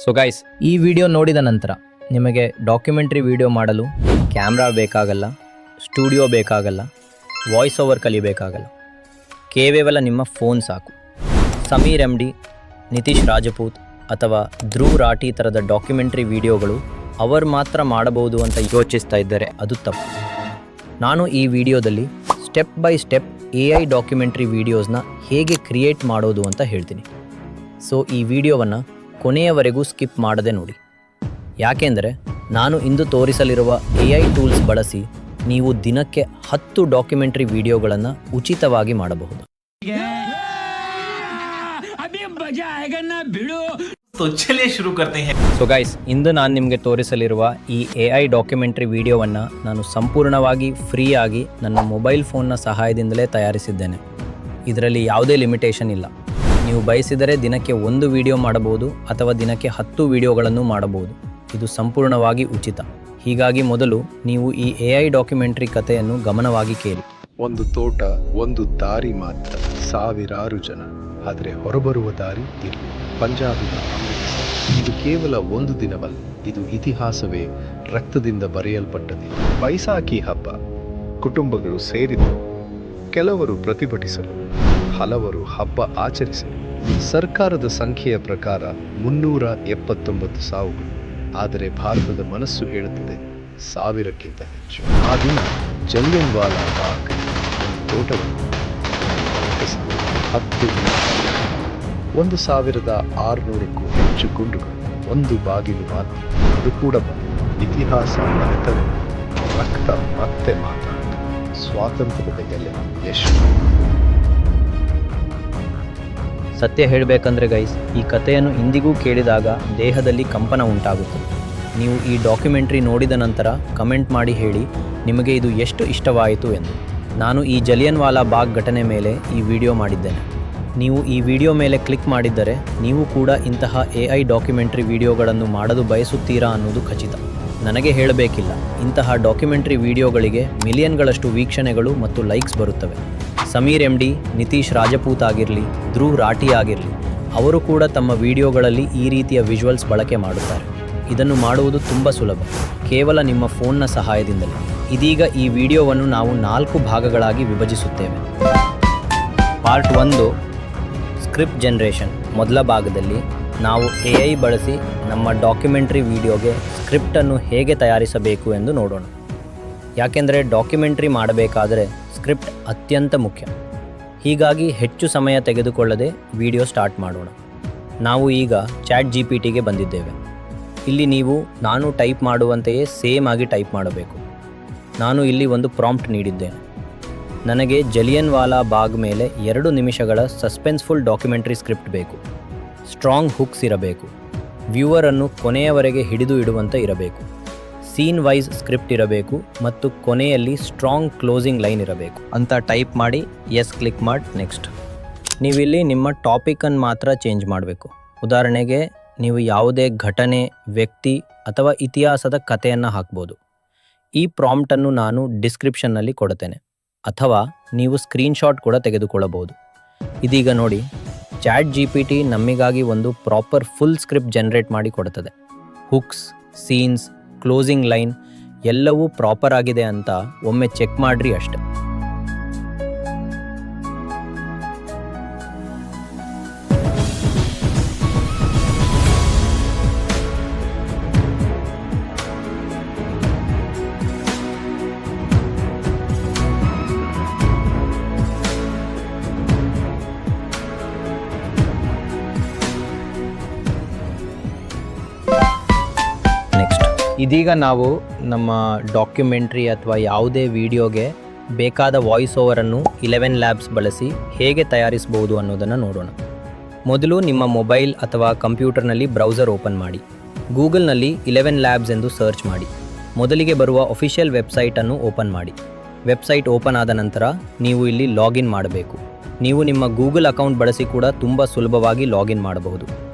So guys, ಈ video ನೋಡಿದ ನಂತರ ನಿಮಗೆ ಡಾಕ್ಯುಮೆಂಟ್ರಿ ವಿಡಿಯೋ ಮಾಡಲು ಕ್ಯಾಮ್ರಾ ಬೇಕಾಗಲ್ಲ, ಸ್ಟುಡಿಯೋ ಬೇಕಾಗಲ್ಲ, ವಾಯ್ಸ್ ಓವರ್ ಕಲಿಬೇಕಾಗಲ್ಲ. ಕೇವಲ ನಿಮ್ಮ ಫೋನ್ ಸಾಕು. ಸಮೀರ್ MD, ನಿತೀಶ್ ರಾಜಪೂತ್ ಅಥವಾ ಧ್ರುವ್ ರಾಠಿ ಥರದ ಡಾಕ್ಯುಮೆಂಟ್ರಿ ವಿಡಿಯೋಗಳು ಅವರು ಮಾತ್ರ ಮಾಡಬಹುದು ಅಂತ ಯೋಚಿಸ್ತಾ ಇದ್ದರೆ ಅದು ತಪ್ಪು. ನಾನು ಈ ವಿಡಿಯೋದಲ್ಲಿ step by step AI documentary ವಿಡಿಯೋಸ್ನ ಹೇಗೆ ಕ್ರಿಯೇಟ್ ಮಾಡೋದು ಅಂತ ಹೇಳ್ತೀನಿ. ಸೊ ಈ ವಿಡಿಯೋವನ್ನು ಕೊನೆಯವರೆಗೂ ಸ್ಕಿಪ್ ಮಾಡದೆ ನೋಡಿ. ಯಾಕೆಂದರೆ ನಾನು ಇಂದು ತೋರಿಸಲಿರುವ AI ಟೂಲ್ಸ್ ಬಳಸಿ ನೀವು ದಿನಕ್ಕೆ 10 ಡಾಕ್ಯುಮೆಂಟ್ರಿ ವಿಡಿಯೋಗಳನ್ನು ಉಚಿತವಾಗಿ ಮಾಡಬಹುದು. ಸೊ ಗೈಸ್, ಇಂದು ನಾನು ನಿಮಗೆ ತೋರಿಸಲಿರುವ ಈ AI ಡಾಕ್ಯುಮೆಂಟ್ರಿ ವಿಡಿಯೋವನ್ನು ನಾನು ಸಂಪೂರ್ಣವಾಗಿ ಫ್ರೀಯಾಗಿ ನನ್ನ ಮೊಬೈಲ್ ಫೋನ್ನ ಸಹಾಯದಿಂದಲೇ ತಯಾರಿಸಿದ್ದೇನೆ. ಇದರಲ್ಲಿ ಯಾವುದೇ ಲಿಮಿಟೇಷನ್ ಇಲ್ಲ. ನೀವು ಬಯಸಿದರೆ ದಿನಕ್ಕೆ 1 ವಿಡಿಯೋ ಮಾಡಬಹುದು ಅಥವಾ ದಿನಕ್ಕೆ 10 ವಿಡಿಯೋಗಳನ್ನು ಮಾಡಬಹುದು. ಇದು ಸಂಪೂರ್ಣವಾಗಿ ಉಚಿತ. ಹೀಗಾಗಿ ಮೊದಲು ನೀವು ಈ AI ಡಾಕ್ಯುಮೆಂಟ್ರಿ ಕಥೆಯನ್ನು ಗಮನವಾಗಿ ಕೇಳಿ. ಒಂದು ತೋಟ, ಒಂದು ದಾರಿ ಮಾತ್ರ, ಸಾವಿರಾರು ಜನ. ಆದರೆ ಹೊರಬರುವ ದಾರಿ ಇಲ್ಲಿ, ಪಂಜಾಬಿನ ಅಮೃತಸರ್. ಇದು ಕೇವಲ ಒಂದು ದಿನವಲ್ಲ, ಇದು ಇತಿಹಾಸವೇ ರಕ್ತದಿಂದ ಬರೆಯಲ್ಪಟ್ಟದೆ. ಬೈಸಾಖಿ ಹಬ್ಬ, ಕುಟುಂಬಗಳು ಸೇರಿದರು. ಕೆಲವರು ಪ್ರತಿಭಟಿಸಲು, ಹಲವರು ಹಬ್ಬ ಆಚರಿಸಲು. ಸರ್ಕಾರದ ಸಂಖ್ಯೆಯ ಪ್ರಕಾರ 379 ಸಾವುಗಳು. ಆದರೆ ಭಾರತದ ಮನಸ್ಸು ಹೇಳುತ್ತದೆ 1000ಕ್ಕಿಂತ ಹೆಚ್ಚು. ಆ ದಿನ ಜಲಿಯನ್ವಾಲಾ ಬಾಗ್ ಒಂದು ತೋಟವನ್ನು 1600ಕ್ಕೂ ಹೆಚ್ಚು ಗುಂಡುಗಳು, ಒಂದು ಬಾಗಿಲು ಮಾತ್ರ. ಅದು ಕೂಡ ಇತಿಹಾಸ ಮರೆತರೆ ರಕ್ತ ಮತ್ತೆ ಮಾತಾಡಿತು. ಸ್ವಾತಂತ್ರ್ಯದ ಎಲೆ ಎಷ್ಟು. ಸತ್ಯ ಹೇಳಬೇಕಂದ್ರೆ ಗೈಸ್, ಈ ಕಥೆಯನ್ನು ಇಂದಿಗೂ ಕೇಳಿದಾಗ ದೇಹದಲ್ಲಿ ಕಂಪನ ಉಂಟಾಗುತ್ತದೆ. ನೀವು ಈ ಡಾಕ್ಯುಮೆಂಟ್ರಿ ನೋಡಿದ ನಂತರ ಕಮೆಂಟ್ ಮಾಡಿ ಹೇಳಿ ನಿಮಗೆ ಇದು ಎಷ್ಟು ಇಷ್ಟವಾಯಿತು ಎಂದು. ನಾನು ಈ ಜಲಿಯನ್ವಾಲಾ ಬಾಗ್ ಘಟನೆ ಮೇಲೆ ಈ ವಿಡಿಯೋ ಮಾಡಿದ್ದೇನೆ. ನೀವು ಈ ವಿಡಿಯೋ ಮೇಲೆ ಕ್ಲಿಕ್ ಮಾಡಿದ್ದರೆ ನೀವು ಕೂಡ ಇಂತಹ AI ಡಾಕ್ಯುಮೆಂಟ್ರಿ ವಿಡಿಯೋಗಳನ್ನು ಮಾಡಲು ಬಯಸುತ್ತೀರಾ ಅನ್ನೋದು ಖಚಿತ. ನನಗೆ ಹೇಳಬೇಕಿಲ್ಲ, ಇಂತಹ ಡಾಕ್ಯುಮೆಂಟ್ರಿ ವಿಡಿಯೋಗಳಿಗೆ ಮಿಲಿಯನ್ಗಳಷ್ಟು ವೀಕ್ಷಣೆಗಳು ಮತ್ತು ಲೈಕ್ಸ್ ಬರುತ್ತವೆ. ಸಮೀರ್ MD, ನಿತೀಶ್ ರಾಜಪೂತ್ ಆಗಿರಲಿ, ಧ್ರುವ್ ರಾಠಿ ಆಗಿರಲಿ, ಅವರು ಕೂಡ ತಮ್ಮ ವಿಡಿಯೋಗಳಲ್ಲಿ ಈ ರೀತಿಯ ವಿಜುವಲ್ಸ್ ಬಳಕೆ ಮಾಡುತ್ತಾರೆ. ಇದನ್ನು ಮಾಡುವುದು ತುಂಬ ಸುಲಭ, ಕೇವಲ ನಿಮ್ಮ ಫೋನ್ನ ಸಹಾಯದಿಂದಲೇ. ಇದೀಗ ಈ ವಿಡಿಯೋವನ್ನು ನಾವು 4 ಭಾಗಗಳಾಗಿ ವಿಭಜಿಸುತ್ತೇವೆ. Part 1 script generation. ಮೊದಲ ಭಾಗದಲ್ಲಿ ನಾವು AI ಬಳಸಿ ನಮ್ಮ ಡಾಕ್ಯುಮೆಂಟ್ರಿ ವಿಡಿಯೋಗೆ ಸ್ಕ್ರಿಪ್ಟನ್ನು ಹೇಗೆ ತಯಾರಿಸಬೇಕು ಎಂದು ನೋಡೋಣ. ಯಾಕೆಂದರೆ ಡಾಕ್ಯುಮೆಂಟ್ರಿ ಮಾಡಬೇಕಾದರೆ ಸ್ಕ್ರಿಪ್ಟ್ ಅತ್ಯಂತ ಮುಖ್ಯ. ಹೀಗಾಗಿ ಹೆಚ್ಚು ಸಮಯ ತೆಗೆದುಕೊಳ್ಳದೆ ವಿಡಿಯೋ ಸ್ಟಾರ್ಟ್ ಮಾಡೋಣ. ನಾವು ಈಗ ChatGPTಗೆ ಬಂದಿದ್ದೇವೆ. ಇಲ್ಲಿ ನೀವು ನಾನು ಟೈಪ್ ಮಾಡುವಂತೆಯೇ ಸೇಮ್ ಆಗಿ ಟೈಪ್ ಮಾಡಬೇಕು. ನಾನು ಇಲ್ಲಿ ಒಂದು ಪ್ರಾಂಪ್ಟ್ ನೀಡಿದ್ದೇನೆ. ನನಗೆ ಜಲಿಯನ್ವಾಲಾ ಬಾಗ್ ಮೇಲೆ 2 ನಿಮಿಷಗಳ ಸಸ್ಪೆನ್ಸ್ಫುಲ್ ಡಾಕ್ಯುಮೆಂಟ್ರಿ ಸ್ಕ್ರಿಪ್ಟ್ ಬೇಕು. ಸ್ಟ್ರಾಂಗ್ ಹುಕ್ಸ್ ಇರಬೇಕು. ವ್ಯೂವರನ್ನು ಕೊನೆಯವರೆಗೆ ಹಿಡಿದು ಇಡುವಂತೆ ಇರಬೇಕು. ಸೀನ್ ವೈಸ್ ಸ್ಕ್ರಿಪ್ಟ್ ಇರಬೇಕು ಮತ್ತು ಕೊನೆಯಲ್ಲಿ ಸ್ಟ್ರಾಂಗ್ ಕ್ಲೋಸಿಂಗ್ ಲೈನ್ ಇರಬೇಕು ಅಂತ ಟೈಪ್ ಮಾಡಿ ಎಸ್ ಕ್ಲಿಕ್ ಮಾಡಿ ನೆಕ್ಸ್ಟ್. ನೀವಿಲ್ಲಿ ನಿಮ್ಮ ಟಾಪಿಕನ್ನು ಮಾತ್ರ ಚೇಂಜ್ ಮಾಡಬೇಕು. ಉದಾಹರಣೆಗೆ ನೀವು ಯಾವುದೇ ಘಟನೆ, ವ್ಯಕ್ತಿ ಅಥವಾ ಇತಿಹಾಸದ ಕಥೆಯನ್ನು ಹಾಕ್ಬೋದು. ಈ ಪ್ರಾಂಪ್ಟನ್ನು ನಾನು ಡಿಸ್ಕ್ರಿಪ್ಷನ್ನಲ್ಲಿ ಕೊಡುತ್ತೇನೆ ಅಥವಾ ನೀವು ಸ್ಕ್ರೀನ್ಶಾಟ್ ಕೂಡ ತೆಗೆದುಕೊಳ್ಳಬಹುದು. ಇದೀಗ ನೋಡಿ, ChatGPT ನಮಗಾಗಿ ಒಂದು ಪ್ರಾಪರ್ ಫುಲ್ ಸ್ಕ್ರಿಪ್ಟ್ ಜನರೇಟ್ ಮಾಡಿ ಕೊಡುತ್ತದೆ. ಹುಕ್ಸ್, ಸೀನ್ಸ್, ಕ್ಲೋಸಿಂಗ್ ಲೈನ್ ಎಲ್ಲವೂ ಪ್ರಾಪರ್ ಆಗಿದೆ ಅಂತ ಒಮ್ಮೆ ಚೆಕ್ ಮಾಡ್ರಿ ಅಷ್ಟೆ. ಇದೀಗ ನಾವು ನಮ್ಮ ಡಾಕ್ಯುಮೆಂಟ್ರಿ ಅಥವಾ ಯಾವುದೇ ವಿಡಿಯೋಗೆ ಬೇಕಾದ ವಾಯ್ಸ್ ಓವರನ್ನು 11 ಲ್ಯಾಬ್ಸ್ ಬಳಸಿ ಹೇಗೆ ತಯಾರಿಸಬಹುದು ಅನ್ನೋದನ್ನು ನೋಡೋಣ. ಮೊದಲು ನಿಮ್ಮ ಮೊಬೈಲ್ ಅಥವಾ ಕಂಪ್ಯೂಟರ್ನಲ್ಲಿ ಬ್ರೌಸರ್ ಓಪನ್ ಮಾಡಿ. ಗೂಗಲ್ನಲ್ಲಿ 11 ಲ್ಯಾಬ್ಸ್ ಎಂದು ಸರ್ಚ್ ಮಾಡಿ. ಮೊದಲಿಗೆ ಬರುವ ಅಫಿಷಿಯಲ್ ವೆಬ್ಸೈಟನ್ನು ಓಪನ್ ಮಾಡಿ. ವೆಬ್ಸೈಟ್ ಓಪನ್ ಆದ ನಂತರ ನೀವು ಇಲ್ಲಿ ಲಾಗಿನ್ ಮಾಡಬೇಕು. ನೀವು ನಿಮ್ಮ ಗೂಗಲ್ ಅಕೌಂಟ್ ಬಳಸಿ ಕೂಡ ತುಂಬ ಸುಲಭವಾಗಿ ಲಾಗಿನ್ ಮಾಡಬಹುದು.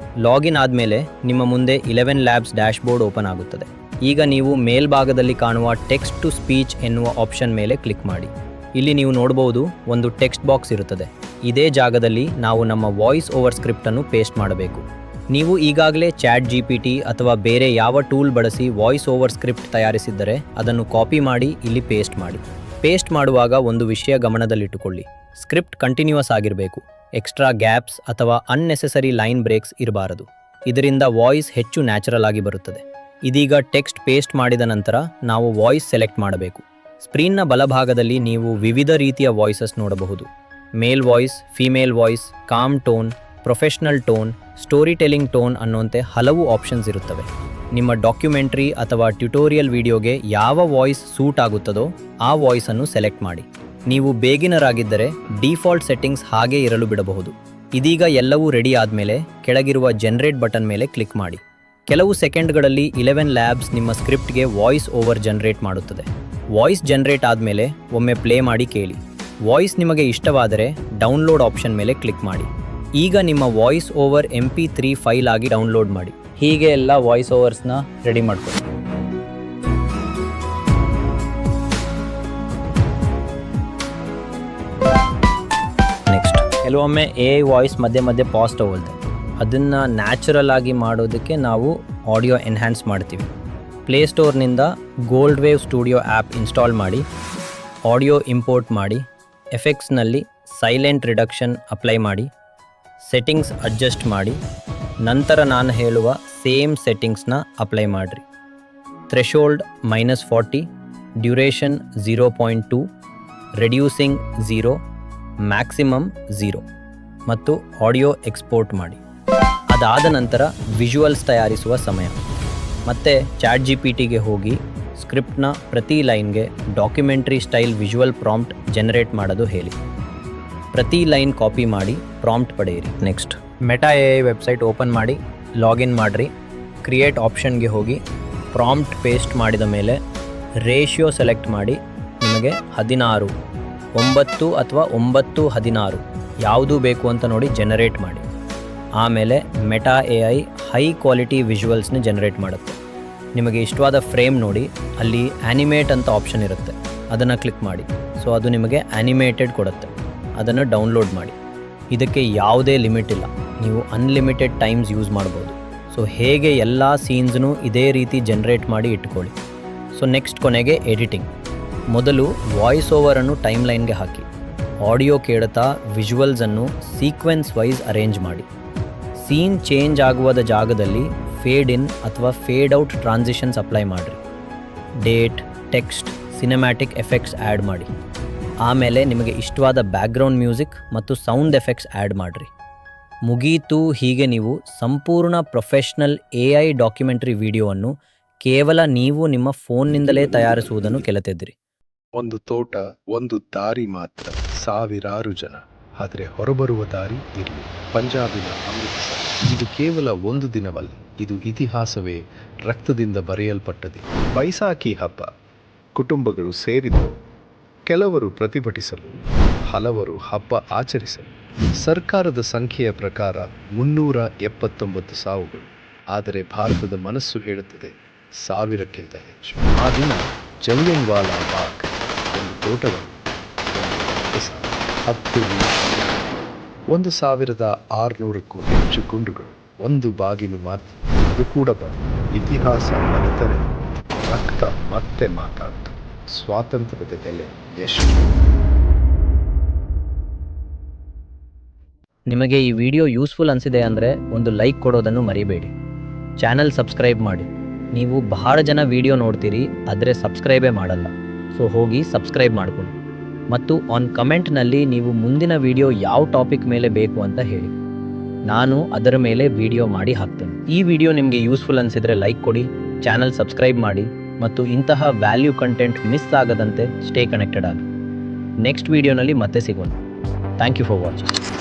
ಲಾಗಿನ್ ಆದಮೇಲೆ ನಿಮ್ಮ ಮುಂದೆ 11 ಲ್ಯಾಬ್ಸ್ ಡ್ಯಾಶ್ಬೋರ್ಡ್ ಓಪನ್ ಆಗುತ್ತದೆ. ಈಗ ನೀವು ಮೇಲ್ಭಾಗದಲ್ಲಿ ಕಾಣುವ ಟೆಕ್ಸ್ಟ್ ಟು ಸ್ಪೀಚ್ ಎನ್ನುವ ಆಪ್ಷನ್ ಮೇಲೆ ಕ್ಲಿಕ್ ಮಾಡಿ. ಇಲ್ಲಿ ನೀವು ನೋಡಬಹುದು ಒಂದು ಟೆಕ್ಸ್ಟ್ ಬಾಕ್ಸ್ ಇರುತ್ತದೆ. ಇದೇ ಜಾಗದಲ್ಲಿ ನಾವು ನಮ್ಮ ವಾಯ್ಸ್ ಓವರ್ ಸ್ಕ್ರಿಪ್ಟನ್ನು ಪೇಸ್ಟ್ ಮಾಡಬೇಕು. ನೀವು ಈಗಾಗಲೇ ಚಾಟ್ GPT ಅಥವಾ ಬೇರೆ ಯಾವ ಟೂಲ್ ಬಳಸಿ ವಾಯ್ಸ್ ಓವರ್ ಸ್ಕ್ರಿಪ್ಟ್ ತಯಾರಿಸಿದ್ದರೆ ಅದನ್ನು ಕಾಪಿ ಮಾಡಿ ಇಲ್ಲಿ ಪೇಸ್ಟ್ ಮಾಡಿ. ಪೇಸ್ಟ್ ಮಾಡುವಾಗ ಒಂದು ವಿಷಯ ಗಮನದಲ್ಲಿಟ್ಟುಕೊಳ್ಳಿ. ಸ್ಕ್ರಿಪ್ಟ್ ಕಂಟಿನ್ಯೂಸ್ ಆಗಿರಬೇಕು. ಎಕ್ಸ್ಟ್ರಾ ಗ್ಯಾಪ್ಸ್ ಅಥವಾ ಅನ್ನೆಸೆಸರಿ ಲೈನ್ ಬ್ರೇಕ್ಸ್ ಇರಬಾರದು. ಇದರಿಂದ ವಾಯ್ಸ್ ಹೆಚ್ಚು ನ್ಯಾಚುರಲ್ ಆಗಿ ಬರುತ್ತದೆ. ಇದೀಗ ಟೆಕ್ಸ್ಟ್ ಪೇಸ್ಟ್ ಮಾಡಿದ ನಂತರ ನಾವು ವಾಯ್ಸ್ ಸೆಲೆಕ್ಟ್ ಮಾಡಬೇಕು. ಸ್ಕ್ರೀನ್ನ ಬಲಭಾಗದಲ್ಲಿ ನೀವು ವಿವಿಧ ರೀತಿಯ ವಾಯ್ಸಸ್ ನೋಡಬಹುದು. Male voice, female voice, calm tone, professional tone, story telling tone ಅನ್ನುವಂತೆ ಹಲವು ಆಪ್ಷನ್ಸ್ ಇರುತ್ತವೆ. ನಿಮ್ಮ ಡಾಕ್ಯುಮೆಂಟ್ರಿ ಅಥವಾ ಟ್ಯುಟೋರಿಯಲ್ ವಿಡಿಯೋಗೆ ಯಾವ ವಾಯ್ಸ್ ಸೂಟ್ ಆಗುತ್ತದೋ ಆ ವಾಯ್ಸನ್ನು ಸೆಲೆಕ್ಟ್ ಮಾಡಿ. ನೀವು ಬೇಗಿನರಾಗಿದ್ದರೆ ಡಿಫಾಲ್ಟ್ ಸೆಟ್ಟಿಂಗ್ಸ್ ಹಾಗೇ ಇರಲು ಬಿಡಬಹುದು. ಇದೀಗ ಎಲ್ಲವೂ ರೆಡಿ ಆದಮೇಲೆ ಕೆಳಗಿರುವ ಜನರೇಟ್ ಬಟನ್ ಮೇಲೆ ಕ್ಲಿಕ್ ಮಾಡಿ. ಕೆಲವು ಸೆಕೆಂಡ್ಗಳಲ್ಲಿ 11 ಲ್ಯಾಬ್ಸ್ ನಿಮ್ಮ ಸ್ಕ್ರಿಪ್ಟ್ಗೆ ವಾಯ್ಸ್ ಓವರ್ ಜನರೇಟ್ ಮಾಡುತ್ತದೆ. ವಾಯ್ಸ್ ಜನರೇಟ್ ಆದಮೇಲೆ ಒಮ್ಮೆ ಪ್ಲೇ ಮಾಡಿ ಕೇಳಿ. ವಾಯ್ಸ್ ನಿಮಗೆ ಇಷ್ಟವಾದರೆ ಡೌನ್ಲೋಡ್ ಆಪ್ಷನ್ ಮೇಲೆ ಕ್ಲಿಕ್ ಮಾಡಿ. ಈಗ ನಿಮ್ಮ ವಾಯ್ಸ್ ಓವರ್ MP3 ಫೈಲ್ ಆಗಿ ಡೌನ್ಲೋಡ್ ಮಾಡಿ. ಹೀಗೆ ಎಲ್ಲ ವಾಯ್ಸ್ ಓವರ್ಸ್ನ ರೆಡಿ ಮಾಡ್ಕೊಳ್ಳಿ. ನೆಕ್ಸ್ಟ್, ಕೆಲವೊಮ್ಮೆ AI ವಾಯ್ಸ್ ಮಧ್ಯೆ ಮಧ್ಯೆ ಪಾಸ್ ತಗೊಳ್ತೆ. ಅದನ್ನು ನ್ಯಾಚುರಲ್ ಆಗಿ ಮಾಡೋದಕ್ಕೆ ನಾವು ಆಡಿಯೋ ಎನ್ಹ್ಯಾನ್ಸ್ ಮಾಡ್ತೀವಿ. ಪ್ಲೇಸ್ಟೋರ್ನಿಂದ gold wave studio app install ಮಾಡಿ, ಆಡಿಯೋ ಇಂಪೋರ್ಟ್ ಮಾಡಿ, ಎಫೆಕ್ಟ್ಸ್ನಲ್ಲಿ ಸೈಲೆಂಟ್ ರಿಡಕ್ಷನ್ ಅಪ್ಲೈ ಮಾಡಿ, ಸೆಟ್ಟಿಂಗ್ಸ್ ಅಡ್ಜಸ್ಟ್ ಮಾಡಿ, ನಂತರ ನಾನು ಹೇಳುವ ಸೇಮ್ ಸೆಟ್ಟಿಂಗ್ಸ್ನ ಅಪ್ಲೈ ಮಾಡಿರಿ. ಥ್ರೆಶೋಲ್ಡ್ -40, ಡ್ಯೂರೇಷನ್ 0.2, ರೆಡ್ಯೂಸಿಂಗ್ 0, ಮ್ಯಾಕ್ಸಿಮಮ್ 0 ಮತ್ತು ಆಡಿಯೋ ಎಕ್ಸ್ಪೋರ್ಟ್ ಮಾಡಿ. ಅದಾದ ನಂತರ ವಿಜುವಲ್ಸ್ ತಯಾರಿಸುವ ಸಮಯ. ಮತ್ತೆ ಚಾಟ್ GPTಗೆ ಹೋಗಿ ಸ್ಕ್ರಿಪ್ಟ್ನ ಪ್ರತಿ ಲೈನ್ಗೆ documentary style visual prompt generate ಮಾಡೋದು ಹೇಳಿ. ಪ್ರತಿ ಲೈನ್ ಕಾಪಿ ಮಾಡಿ ಪ್ರಾಂಪ್ಟ್ ಪಡೆಯಿರಿ. Next, meta AI website open ಮಾಡಿ ಲಾಗಿನ್ ಮಾಡಿರಿ. ಕ್ರಿಯೇಟ್ ಆಪ್ಷನ್ಗೆ ಹೋಗಿ ಪ್ರಾಂಪ್ಟ್ ಪೇಸ್ಟ್ ಮಾಡಿದ ಮೇಲೆ ರೇಷಿಯೋ ಸೆಲೆಕ್ಟ್ ಮಾಡಿ. ನಿಮಗೆ 16, 9 ಅಥವಾ 9, 16 ಯಾವುದು ಬೇಕು ಅಂತ ನೋಡಿ ಜನರೇಟ್ ಮಾಡಿ. ಆಮೇಲೆ ಮೆಟಾ AI ಹೈ ಕ್ವಾಲಿಟಿ ವಿಜುವಲ್ಸ್ನ ಜನರೇಟ್ ಮಾಡುತ್ತೆ. ನಿಮಗೆ ಇಷ್ಟವಾದ ಫ್ರೇಮ್ ನೋಡಿ, ಅಲ್ಲಿ ಆ್ಯನಿಮೇಟ್ ಅಂತ ಆಪ್ಷನ್ ಇರುತ್ತೆ, ಅದನ್ನು ಕ್ಲಿಕ್ ಮಾಡಿ. ಸೊ ಅದು ನಿಮಗೆ ಆ್ಯನಿಮೇಟೆಡ್ ಕೊಡುತ್ತೆ. ಅದನ್ನು ಡೌನ್ಲೋಡ್ ಮಾಡಿ. ಇದಕ್ಕೆ ಯಾವುದೇ ಲಿಮಿಟ್ ಇಲ್ಲ, ನೀವು ಅನ್ಲಿಮಿಟೆಡ್ ಟೈಮ್ಸ್ ಯೂಸ್ ಮಾಡ್ಬೋದು. ಸೊ ಹೇಗೆ ಎಲ್ಲ ಸೀನ್ಸ್ನೂ ಇದೇ ರೀತಿ ಜನರೇಟ್ ಮಾಡಿ ಇಟ್ಕೊಳ್ಳಿ. ಸೊ ನೆಕ್ಸ್ಟ್, ಕೊನೆಗೆ ಎಡಿಟಿಂಗ್. ಮೊದಲು ವಾಯ್ಸ್ ಓವರನ್ನು ಟೈಮ್ ಲೈನ್ಗೆ ಹಾಕಿ. ಆಡಿಯೋ ಕೇಳುತ್ತಾ ವಿಜುವಲ್ಸನ್ನು ಸೀಕ್ವೆನ್ಸ್ ವೈಸ್ ಅರೇಂಜ್ ಮಾಡಿ. ಸೀನ್ ಚೇಂಜ್ ಆಗುವುದ ಜಾಗದಲ್ಲಿ ಫೇಡ್ ಇನ್ ಅಥವಾ ಫೇಡ್ ಔಟ್ ಟ್ರಾನ್ಸಿಷನ್ಸ್ ಅಪ್ಲೈ ಮಾಡಿರಿ. ಡೇಟ್, ಟೆಕ್ಸ್ಟ್, ಸಿನೆಮ್ಯಾಟಿಕ್ ಎಫೆಕ್ಟ್ಸ್ ಆ್ಯಡ್ ಮಾಡಿ. ಆಮೇಲೆ ನಿಮಗೆ ಇಷ್ಟವಾದ ಬ್ಯಾಕ್ಗ್ರೌಂಡ್ ಮ್ಯೂಸಿಕ್ ಮತ್ತು ಸೌಂಡ್ ಎಫೆಕ್ಟ್ಸ್ ಆ್ಯಡ್ ಮಾಡಿರಿ. ಮುಗೀತು. ಹೀಗೆ ನೀವು ಸಂಪೂರ್ಣ ಪ್ರೊಫೆಷ್ನಲ್ AI ಡಾಕ್ಯುಮೆಂಟ್ರಿ ವಿಡಿಯೋವನ್ನು ಕೇವಲ ನೀವು ನಿಮ್ಮ ಫೋನ್ನಿಂದಲೇ ತಯಾರಿಸುವುದನ್ನು ಕಲಿತಿದ್ದೀರಿ. ಒಂದು ತೋಟ, ಒಂದು ದಾರಿ ಮಾತ್ರ, ಸಾವಿರಾರು ಜನ. ಆದರೆ ಹೊರಬರುವ ದಾರಿ ಇರಲಿ. ಪಂಜಾಬಿನ ಅಮೃತಸರ್. ಇದು ಕೇವಲ ಒಂದು ದಿನವಲ್ಲ, ಇದು ಇತಿಹಾಸವೇ ರಕ್ತದಿಂದ ಬರೆಯಲ್ಪಟ್ಟದೆ. ಬೈಸಾಖಿ ಹಬ್ಬ. ಕುಟುಂಬಗಳು ಸೇರಿದವು. ಕೆಲವರು ಪ್ರತಿಭಟಿಸಲು, ಹಲವರು ಹಬ್ಬ ಆಚರಿಸಲು. ಸರ್ಕಾರದ ಸಂಖ್ಯೆಯ ಪ್ರಕಾರ 379 ಸಾವುಗಳು. ಆದರೆ ಭಾರತದ ಮನಸ್ಸು ಹೇಳುತ್ತದೆ 1000ಕ್ಕಿಂತ ಹೆಚ್ಚು. ಆ ದಿನ ಜಲಿಯನ್ವಾಲಾ ಬಾಗ್, ಒಂದು ತೋಟದಲ್ಲಿ 1600ಕ್ಕೂ ಹೆಚ್ಚು ಗುಂಡುಗಳು, ಒಂದು ಬಾಗಿಲು ಮಾತ್ರ. ಅದು ಕೂಡ ಇತಿಹಾಸ ಮರೆತರೆ ರಕ್ತ ಮತ್ತೆ ಮಾತಾಡ್ತು. ಸ್ವಾತಂತ್ರ್ಯದ ಬೆಲೆ ಎಷ್ಟು? ನಿಮಗೆ ಈ ವಿಡಿಯೋ ಯೂಸ್ಫುಲ್ ಅನಿಸಿದೆ ಅಂದರೆ ಒಂದು ಲೈಕ್ ಕೊಡೋದನ್ನು ಮರಿಬೇಡಿ. ಚಾನಲ್ ಸಬ್ಸ್ಕ್ರೈಬ್ ಮಾಡಿ. ನೀವು ಬಹಳ ಜನ ವಿಡಿಯೋ ನೋಡ್ತೀರಿ, ಆದರೆ ಸಬ್ಸ್ಕ್ರೈಬೇ ಮಾಡಲ್ಲ. ಸೊ ಹೋಗಿ ಸಬ್ಸ್ಕ್ರೈಬ್ ಮಾಡಿಕೊಳ್ಳಿ. ಮತ್ತು ಕಮೆಂಟ್ನಲ್ಲಿ ನೀವು ಮುಂದಿನ ವಿಡಿಯೋ ಯಾವ ಟಾಪಿಕ್ ಮೇಲೆ ಬೇಕು ಅಂತ ಹೇಳಿ. ನಾನು ಅದರ ಮೇಲೆ ವಿಡಿಯೋ ಮಾಡಿ ಹಾಕ್ತೇನೆ. ಈ ವಿಡಿಯೋ ನಿಮಗೆ ಯೂಸ್ಫುಲ್ ಅನಿಸಿದರೆ ಲೈಕ್ ಕೊಡಿ, ಚಾನಲ್ ಸಬ್ಸ್ಕ್ರೈಬ್ ಮಾಡಿ ಮತ್ತು ಇಂತಹ ವ್ಯಾಲ್ಯೂ ಕಂಟೆಂಟ್ ಮಿಸ್ ಆಗದಂತೆ ಸ್ಟೇ ಕನೆಕ್ಟೆಡ್ ಆಗಿ. ನೆಕ್ಸ್ಟ್ ವಿಡಿಯೋನಲ್ಲಿ ಮತ್ತೆ ಸಿಗೋಣ. Thank you for watching.